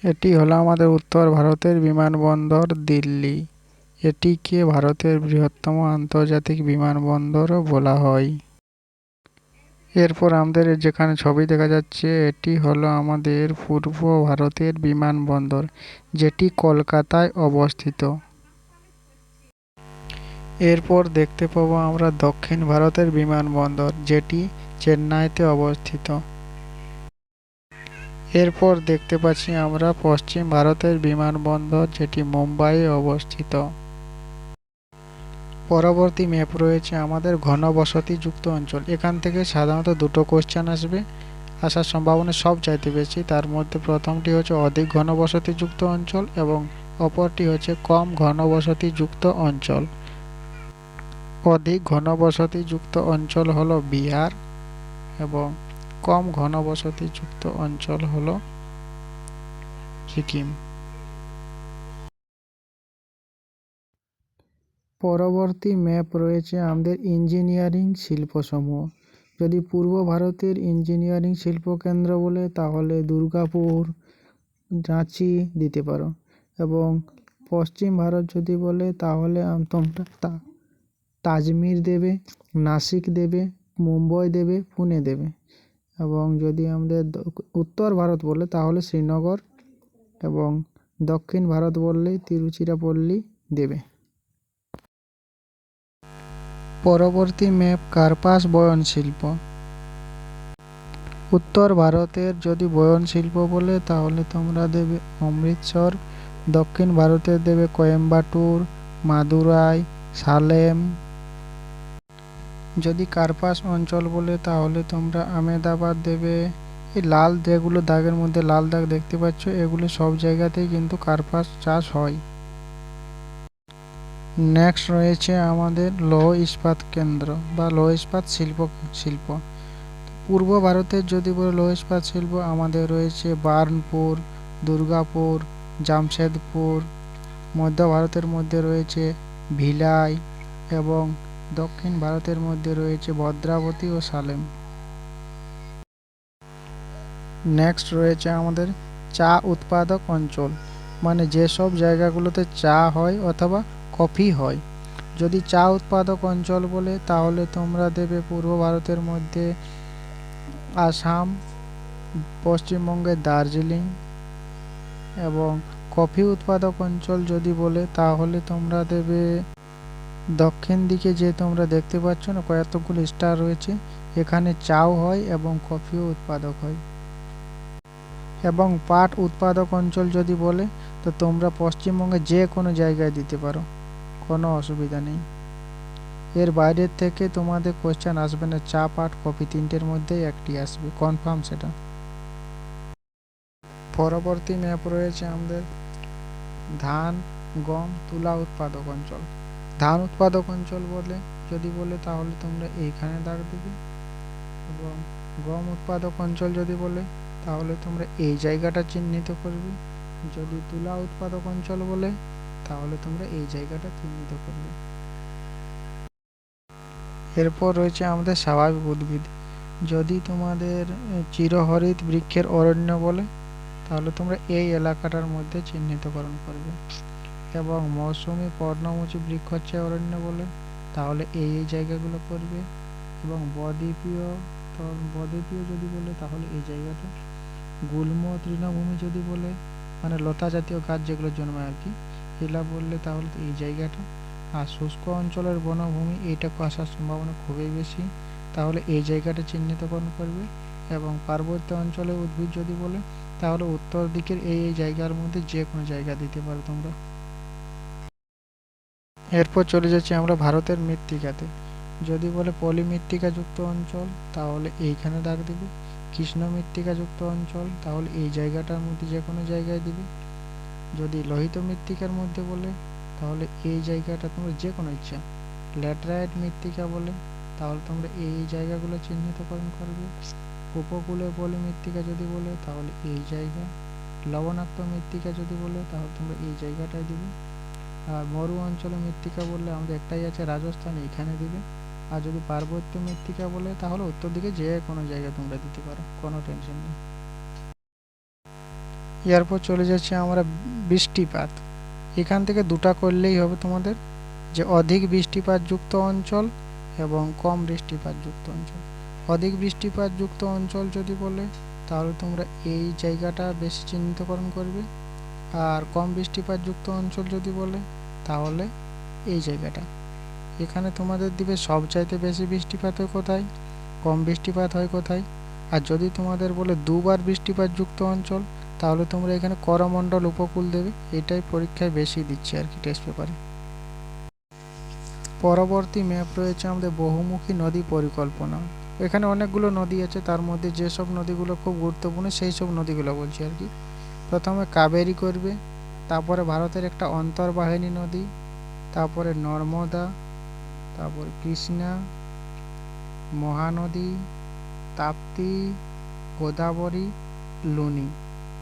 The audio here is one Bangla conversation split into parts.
এটি হলো আমাদের উত্তর ভারতের বিমানবন্দর দিল্লি। এটিকে ভারতের বৃহত্তম আন্তর্জাতিক বিমানবন্দরও বলা হয়। এরপর আমাদের যেখানে ছবি দেখা যাচ্ছে এটি হলো আমাদের পূর্ব ভারতের বিমানবন্দর, যেটি কলকাতায় অবস্থিত। এরপর দেখতে পাবো আমরা দক্ষিণ ভারতের বিমানবন্দর, যেটি চেন্নাইতে অবস্থিত। এরপর দেখতে পাচ্ছি আমরা পশ্চিম ভারতের বিমানবন্দর, যেটি মুম্বাইয়ে অবস্থিত। পরবর্তী ম্যাপ রয়েছে আমাদের ঘনবসতিযুক্ত অঞ্চল। এখান থেকে সাধারণত দুটো কোশ্চেন আসবে, আসার সম্ভাবনা সব চাইতে বেশি। তার মধ্যে প্রথমটি হচ্ছে অধিক ঘনবসতিযুক্ত অঞ্চল এবং অপরটি হচ্ছে কম ঘনবসতিযুক্ত অঞ্চল। অধিক ঘনবসতিযুক্ত অঞ্চল হলো বিহার এবং কম ঘনবসতিযুক্ত অঞ্চল হলো সিকিম। পরবর্তী ম্যাপ রয়েছে আমাদের ইঞ্জিনিয়ারিং শিল্পসমূহ। যদি পূর্ব ভারতের ইঞ্জিনিয়ারিং শিল্পকেন্দ্র বলে তাহলে দুর্গাপুর, রাঁচি দিতে পারো। এবং পশ্চিম ভারত যদি বলে তাহলে তোমরা তাজমির দেবে, নাসিক দেবে, মুম্বই দেবে, পুনে দেবে। এবং যদি আমাদের উত্তর ভারত বলে তাহলে শ্রীনগর, এবং দক্ষিণ ভারত বললে তিরুচিরাপল্লী দেবে। পরবর্তী ম্যাপ কার্পাস বয়ন শিল্প। উত্তর ভারতের যদি বয়ন শিল্প বলে তাহলে তোমরা দেবে অমৃতসর, দক্ষিণ ভারতের দেবে কোয়েম্বাটুর, মাদুরাই, সালেম। যদি কার্পাস অঞ্চল বলে তাহলে তোমরা আহমেদাবাদ দেবে। এই লাল যেগুলো দাগের মধ্যে লাল দাগ দেখতে পাচ্ছ, এগুলো সব জায়গাতেই কিন্তু কার্পাস চাষ হয়। নেক্সট রয়েছে আমাদের লৌহ ইস্পাত কেন্দ্র বা লৌহ ইস্পাত শিল্প। পূর্ব ভারতের যদি বলে লৌহ ইস্পাত শিল্প আমাদের রয়েছে বার্নপুর, দুর্গাপুর, জামশেদপুর। মধ্য ভারতের মধ্যে রয়েছে ভিলাই এবং দক্ষিণ ভারতের মধ্যে রয়েছে ভদ্রাবতী ও সালেম। নেক্সট রয়েছে আমাদের চা উৎপাদক অঞ্চল, মানে যেসব জায়গাগুলোতে চা হয় অথবা কফি হয়। যদি চা উৎপাদক অঞ্চল বলে তাহলে তোমরা দেবে পূর্ব ভারতের মধ্যে আসাম, পশ্চিমবঙ্গের দার্জিলিং। এবং কফি উৎপাদক অঞ্চল যদি বলে তাহলে তোমরা দেবে দক্ষিণ দিকে, যে তোমরা দেখতে পাচ্ছ না কতগুলো স্টার রয়েছে, এখানে চাও হয় এবং কফিও উৎপাদক হয়। এবং পাট উৎপাদক অঞ্চল যদি বলে তো তোমরা পশ্চিমবঙ্গে যে কোনো জায়গায় দিতে পারো, কোনো অসুবিধা নেই। এর বাইরের থেকে তোমাদের কোশ্চেন আসবে না, চা, পাট, কফি তিনটের মধ্যেই একটি আসবে, কনফার্ম সেটা। পরবর্তী ম্যাপ রয়েছে আমাদের ধান, গম, তুলা উৎপাদক অঞ্চল। ধান উৎপাদক অঞ্চল যদি বলে তাহলে তোমরা এইখানে দাগ দিবে। এবং গম উৎপাদক অঞ্চল যদি বলে তাহলে তোমরা এই জায়গাটা চিহ্নিত করবে। যদি তুলা উৎপাদক অঞ্চল বলে তাহলে তোমরা এই জায়গাটা চিহ্নিত করবে। এরপর রয়েছে আমাদের স্বাভাবিক উদ্ভিদ। যদি তোমাদের চিরহরিৎ বৃক্ষের অরণ্য বলে তাহলে তোমরা এই এলাকাটার মধ্যে চিহ্নিতকরণ করবে। এবং মৌসুমী পর্ণমোচী বৃক্ষচ্ছায়া অরণ্য বলে তাহলে এই জায়গাগুলো করবে। এবং বদ্বীপীয় যদি বলে তাহলে এই জায়গাটা। গুল্ম তৃণভূমি যদি বলে, মানে লতা জাতীয় গাছ যেগুলো জন্মায় আর কি, এগুলা বললে তাহলে এই জায়গাটা। আর শুষ্ক অঞ্চলের বনভূমি, এইটাকে আসার সম্ভাবনা খুবই বেশি, তাহলে এই জায়গাটা চিহ্নিতকরণ করবে। এবং পার্বত্য অঞ্চলের উদ্ভিদ যদি বলে তাহলে উত্তর দিকের এই জায়গার মধ্যে যে কোনো জায়গা দিতে পারো তোমরা। এরপর চলে যাচ্ছি আমরা ভারতের মৃত্তিকাতে। যদি বলে পলিমৃত্তিকা যুক্ত অঞ্চল তাহলে এইখানে দাগ দিবে। কৃষ্ণ মৃত্তিকা যুক্ত অঞ্চল তাহলে এই জায়গাটার মধ্যে যে কোনো জায়গায় দিবে। যদি লোহিত মৃত্তিকার মধ্যে বলে তাহলে এই জায়গাটা তোমরা যে কোনো ইচ্ছা। ল্যাটেরাইট মৃত্তিকা বলে তাহলে তোমরা এই জায়গাগুলো চিহ্নিতকরণ করবে। উপকূলে পলিমৃত্তিকা যদি বলে তাহলে এই জায়গা। লবণাক্ত মৃত্তিকা যদি বলে তাহলে তোমরা এই জায়গাটায় দিবে। আর মরু অঞ্চলে মৃত্তিকা বললে আমাদের একটাই আছে রাজস্থান, এইখানে দিবে। আর যদি পার্বত্য মৃত্তিকা বলে তাহলে উত্তর দিকে যে কোনো জায়গায় তোমরা দিতে পারো, কোনো টেনশন নেই। এরপর চলে যাচ্ছি আমরা বৃষ্টিপাত। এখান থেকে দুটা করলেই হবে তোমাদের, যে অধিক বৃষ্টিপাতযুক্ত অঞ্চল এবং কম বৃষ্টিপাতযুক্ত অঞ্চল। অধিক বৃষ্টিপাতযুক্ত অঞ্চল যদি বলে তাহলে তোমরা এই জায়গাটা বেশি চিহ্নিতকরণ করবে, আর কম বৃষ্টিপাতযুক্ত অঞ্চল যদি বলে তাহলে এই জায়গাটা। এখানে তোমাদের দিবে সবচাইতে বেশি বৃষ্টিপাত হয় কোথায়, কম বৃষ্টিপাত হয় কোথায়। আর যদি তোমাদের বলে দুবার বৃষ্টিপাতযুক্ত অঞ্চল তাহলে তোমরা এখানে করমণ্ডল উপকূল দেবে। এটাই পরীক্ষায় বেশি দিচ্ছে আর কি, টেস্ট পেপারে। পরবর্তী ম্যাপ রয়েছে আমাদের বহুমুখী নদী পরিকল্পনা। এখানে অনেকগুলো নদী আছে, তার মধ্যে যেসব নদীগুলো খুব গুরুত্বপূর্ণ সেই সব নদীগুলো বলছি আর কি। প্রথমে কাবেরী করবে, তারপরে ভারতের একটা অন্তর্বাহিনী নদী, তারপরে নর্মদা, তারপরে কৃষ্ণা, মহানদী, তাপ্তি, গোদাবরী, লুনি।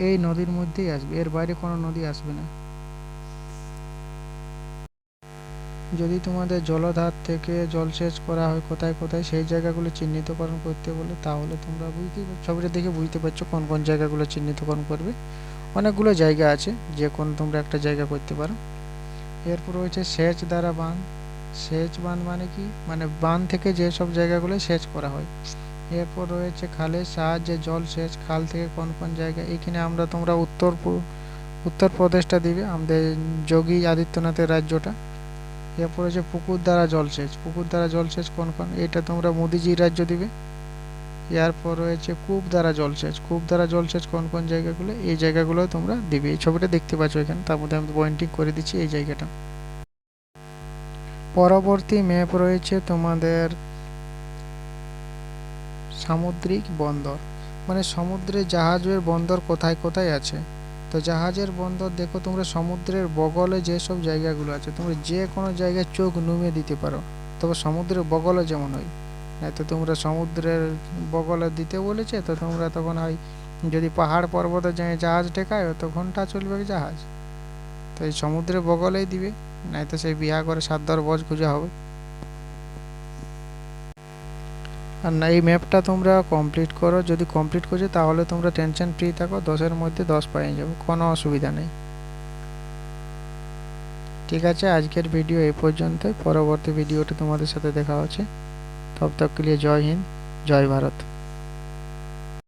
এই নদীর মধ্যেই আসবে, এর বাইরে কোনো নদী আসবে না। যদি তোমাদের জলধার থেকে জলসেচ করা হয় কোথায় কোথায় সেই জায়গাগুলো চিহ্নিতকরণ করতে বলে তাহলে তোমরা ছবিটা দেখে বুঝতে পারছো কোন কোন জায়গাগুলো চিহ্নিতকরণ করবে। অনেকগুলো জায়গা আছে, যে কোনো তোমরা একটা জায়গা করতে পারো। এরপর রয়েছে সেচ দ্বারা বাঁধ। সেচ বাঁধ মানে কি, মানে বাঁধ থেকে যেসব জায়গাগুলো সেচ করা হয়। এরপর রয়েছে খালের সাহায্যে জলসেচ, খাল থেকে কোন কোন জায়গা। এখানে আমরা তোমরা উত্তরপ্রদেশটা দিবে, আমাদের যোগী আদিত্যনাথের রাজ্যটা। এরপর হচ্ছে পুকুর দ্বারা জলসেচ। পুকুর দ্বারা জলসেচ কোন কোন, এটা তোমরা মোদিজির রাজ্য দিবে। এরপর রয়েছে কূপ দ্বারা জলসেচ। কূপ দ্বারা জলসেচ কোন কোন জায়গাগুলো, এই জায়গাগুলো তোমরা দিবে। এই ছবিটা দেখতে পাচ্ছ এখানে, তার মধ্যে আমি পয়েন্টিং করে দিচ্ছি এই জায়গাটা। পরবর্তী ম্যাপ রয়েছে তোমাদের সামুদ্রিক বন্দর, মানে সমুদ্রে জাহাজের বন্দর কোথায় কোথায় আছে। তো জাহাজের বন্দর দেখো তোমরা সমুদ্রের বগলে যেসব জায়গাগুলো আছে তোমরা যে কোনো জায়গায় চোখ নুমে দিতে পারো, তবে সমুদ্রের বগলে যেমন হয়। তো তোমরা সমুদ্রের বগলে দিতে বলেছে, তো তোমরা তখন হয় যদি পাহাড় পর্বতে যায় জাহাজ টেকায় তো ঘন্টা চলবে জাহাজ, তো এই সমুদ্রের বগলেই দিবে, তো সেই বিয়া করে 7-10 খুঁজে হবে। আর না, এই ম্যাপটা তোমরা কমপ্লিট করো, যদি কমপ্লিট করছো তাহলে তোমরা টেনশন ফ্রি থাকো, 10-এর মধ্যে 10 পেয়ে যাবো, কোনো অসুবিধা নেই। ঠিক আছে, আজকের ভিডিও এই পর্যন্তই। পরবর্তী ভিডিওতে তোমাদের সাথে দেখা হচ্ছে। তব তক के लिए जय हिंद, जय भारत।